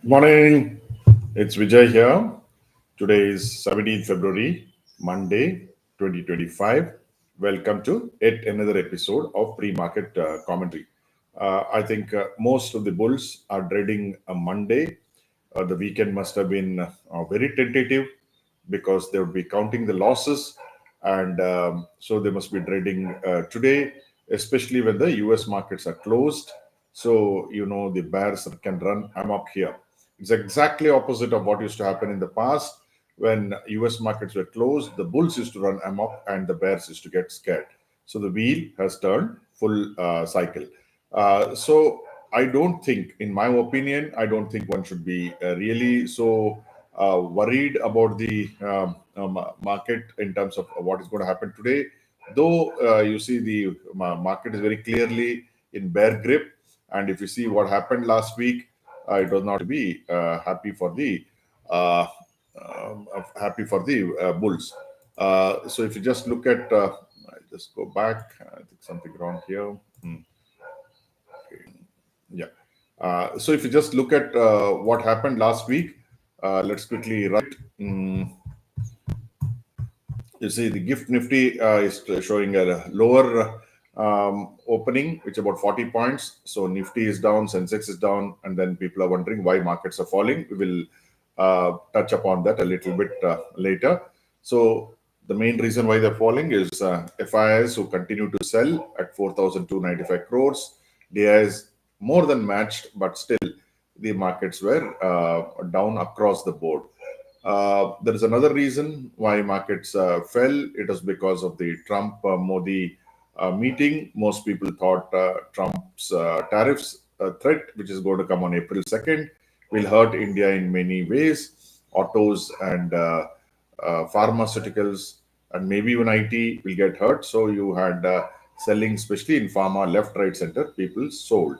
Morning, it's Vijay here. Today is 17th February, Monday, 2025. Welcome to yet another episode of pre-market commentary. I think most of the bulls are dreading a Monday. The weekend must have been very tentative because they would be counting the losses, and so they must be dreading today, especially when the US markets are closed. So, the bears can run amok here. It's exactly opposite of what used to happen in the past. When US markets were closed, the bulls used to run amok and the bears used to get scared. So the wheel has turned full cycle. So I don't think, in my opinion, I don't think one should be really so worried about the market in terms of what is going to happen today. Though you see the market is very clearly in bear grip, and if you see what happened last week, it was not to be uh, happy for the bulls. So if you just look at, I'll just go back. I think something wrong here. Yeah. So if you just look at what happened last week, let's quickly run it. You see the gift nifty is showing a lower opening, which is about 40 points. So nifty is down, sensex is down, and then people are wondering why markets are falling. We will touch upon that a little bit later. So the main reason why they're falling is FIs who continue to sell at 4,295 crores. DIs more than matched, but still the markets were down across the board. There is another reason why markets fell. It was because of the Trump Modi meeting. Most people thought Trump's tariffs threat, which is going to come on April 2nd, will hurt India in many ways. Autos and pharmaceuticals and maybe even IT will get hurt. So you had selling, especially in pharma, left, right, center, people sold.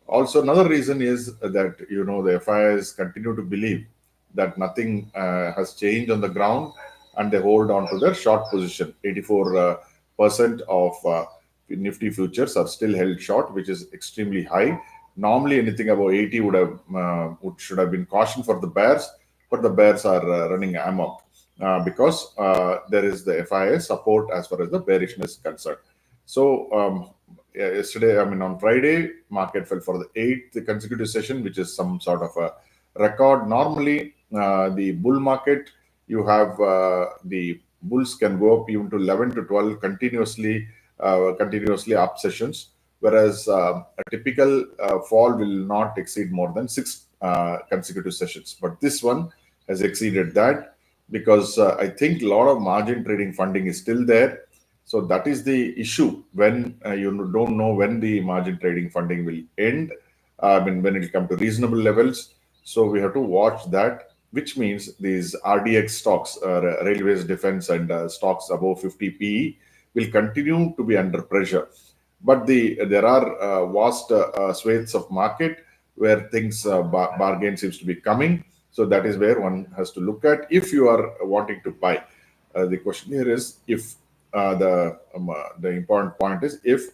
Also, another reason is that the FIs continue to believe that nothing has changed on the ground, and they hold on to their short position. 84% of Nifty futures are still held short, which is extremely high. Normally, anything above 80 should have been caution for the bears, but the bears are running amok because there is the FIS support as far as the bearishness is concerned. So yesterday, I mean on Friday, market fell for the eighth consecutive session, which is some sort of a record. Normally, the bull market, you have the bulls can go up even to 11 to 12 continuously up sessions, whereas a typical fall will not exceed more than six consecutive sessions. But this one has exceeded that because I think a lot of margin trading funding is still there. So that is the issue when you don't know when the margin trading funding will end. I mean, when it will come to reasonable levels. So we have to watch that, which means these RDX stocks, railways, defense, and stocks above 50 PE will continue to be under pressure. But there are vast swathes of market where things bargain seems to be coming. So that is where one has to look at if you are wanting to buy. The question here is if the important point is if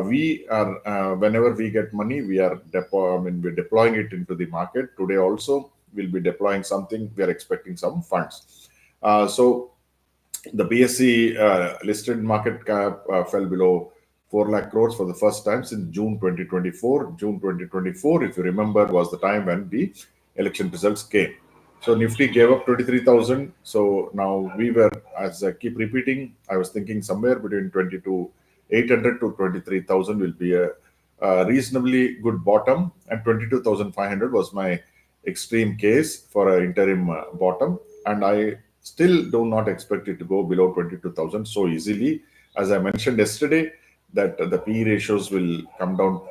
we are whenever we get money we are we're deploying it into the market. Today also we'll be deploying something. We are expecting some funds. So the BSE listed market cap fell below 4 lakh crores for the first time since June 2024. June 2024, if you remember, was the time when the election results came. So Nifty gave up 23,000. So now we were, as I keep repeating, I was thinking somewhere between 22,800 to 23,000 will be a reasonably good bottom, and 22,500 was my extreme case for an interim bottom. And I still do not expect it to go below 22,000 so easily. As I mentioned yesterday, that the PE ratios will come down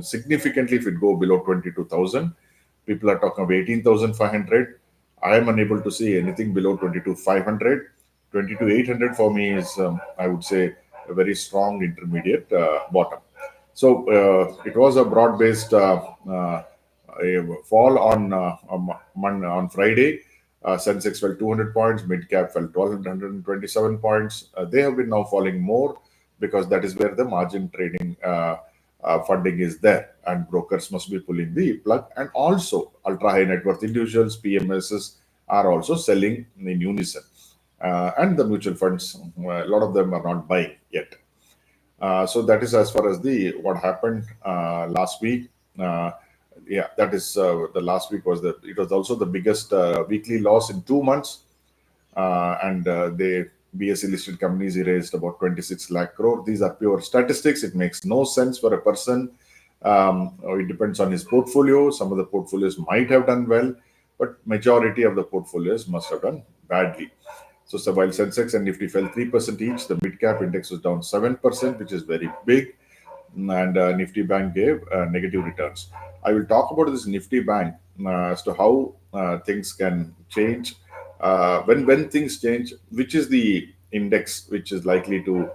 significantly if it go below 22,000. People are talking of 18,500. I am unable to see anything below 22,500. 22,800 for me is, I would say, a very strong intermediate bottom. So it was a broad-based fall on Friday. Sensex fell 200 points, mid cap fell 1,227 points. They have been now falling more because that is where the margin trading funding is there, and brokers must be pulling the plug. And also, ultra high net worth individuals, PMSs, are also selling in unison. And the mutual funds, a lot of them are not buying yet. So that is as far as the what happened last week. Uh, yeah, that is the last week was the it was also the biggest weekly loss in 2 months, and they BSE listed companies erased about 26 lakh crore. These are pure statistics. It makes no sense for a person. It depends on his portfolio. Some of the portfolios might have done well, but majority of the portfolios must have done badly. So while Sensex and Nifty fell 3% each, the mid cap index was down 7%, which is very big, and Nifty Bank gave negative returns. I will talk about this Nifty Bank as to how things can change. When things change, which is the index which is likely to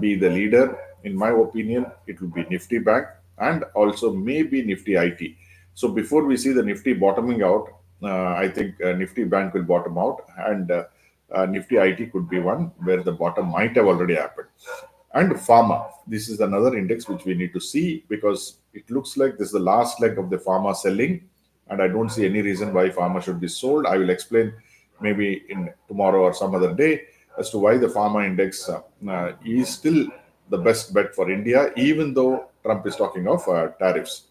be the leader? In my opinion, it will be Nifty Bank and also maybe Nifty IT. So before we see the Nifty bottoming out, I think Nifty Bank will bottom out, and Nifty IT could be one where the bottom might have already happened. And pharma, this is another index which we need to see, because it looks like this is the last leg of the pharma selling, and I don't see any reason why pharma should be sold. I will explain maybe in tomorrow or some other day as to why the pharma index is still the best bet for India, even though Trump is talking of tariffs.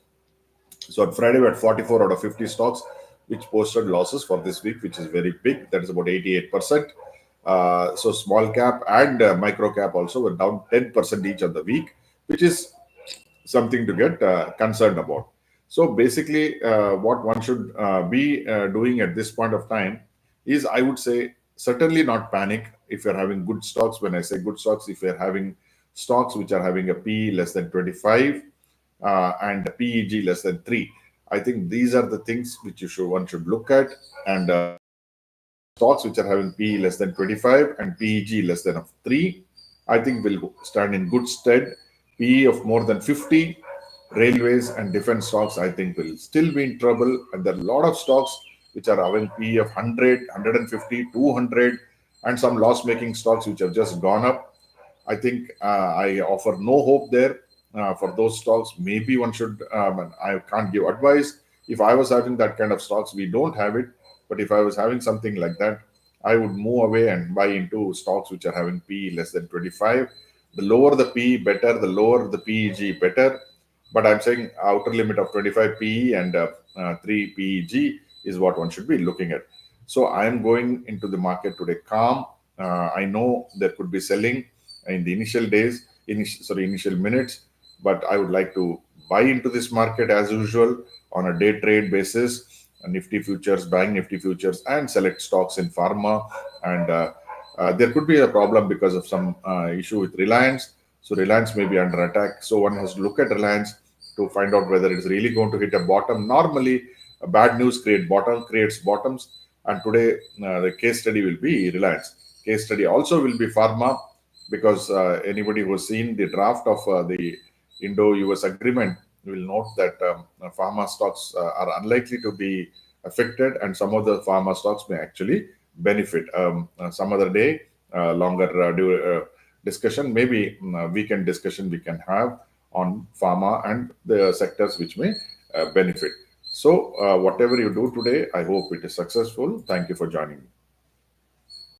So on Friday, we had 44 out of 50 stocks which posted losses for this week, which is very big. That is about 88%. So small cap and micro cap also were down 10% each on the week, which is something to get concerned about. So basically, what one should be doing at this point of time is, I would say, certainly not panic if you're having good stocks. When I say good stocks, if you're having stocks which are having a P less than 25 and PEG less than 3, I think these are the things which one should look at. And stocks which are having PE less than 25 and PEG less than of 3, I think will stand in good stead. PE of more than 50, railways and defense stocks, I think, will still be in trouble. And there are a lot of stocks which are having PE of 100, 150, 200, and some loss-making stocks which have just gone up. I think I offer no hope there for those stocks. Maybe one should, I can't give advice. If I was having that kind of stocks, we don't have it. But if I was having something like that, I would move away and buy into stocks which are having PE less than 25. The lower the PE, better. The lower the PEG, better. But I'm saying outer limit of 25 PE and 3 PEG is what one should be looking at. So I am going into the market today calm. I know there could be selling in the initial days, initial minutes, but I would like to buy into this market as usual on a day trade basis. Nifty futures, buying Nifty futures, and select stocks in pharma. And there could be a problem because of some issue with Reliance. So Reliance may be under attack. So one has to look at Reliance to find out whether it's really going to hit a bottom. Normally, bad news creates bottoms. And today, the case study will be Reliance. Case study also will be pharma, because anybody who has seen the draft of the Indo-US agreement will note that pharma stocks are unlikely to be affected, and some of the pharma stocks may actually benefit. Some other day, longer discussion, maybe weekend discussion we can have on pharma and the sectors which may benefit. So, whatever you do today, I hope it is successful. Thank you for joining me.